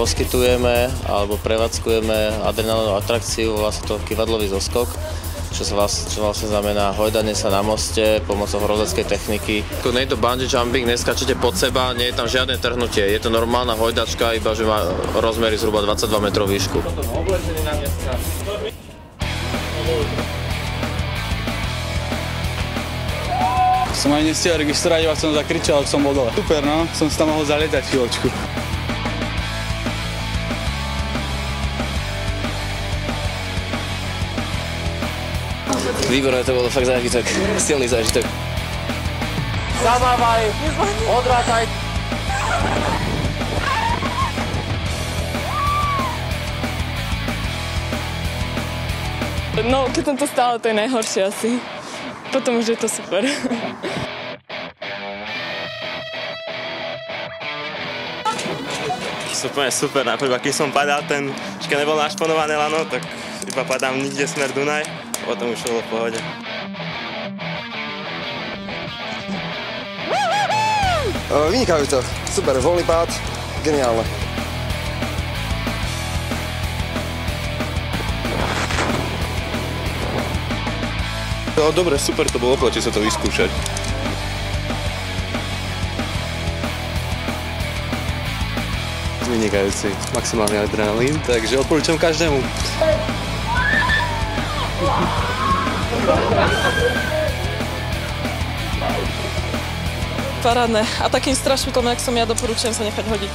poskytujeme alebo prevádzkujeme adrenálnu atrakciu, vlastne to kývadlový zoskok, čo vlastne znamená hojdanie sa na moste pomocou horoleckej techniky. Nie je to bungee jumping, neskačete pod seba, nie je tam žiadne trhnutie, je to normálna hojdačka, iba že má rozmery zhruba 22 metrov výšku. Som ani nestiel registrovať, iba som zakričal, ak som bol dole. Super, no, som si tam mohol zalietať chvíľočku. Výborné, to bolo fakt zážitok, silný zážitok. Zamávaj, odrátaj. No, keď som to stála, to je najhoršie asi. Potom už je to super. Úplne super, napríklad keď som padal, keď nebol našponované lano, tak iba padám nikde smer Dunaj, a potom už bolo v pohode. Vynikajúco, super, voľný pád, geniálne. No dobre, super to bolo, oplatí sa to vyskúšať. Vynikajúci, maximálny adrenalín, takže odporúčam každému. Parádne. A takým strašníkom, jak som ja, doporučujem sa nechať hodiť.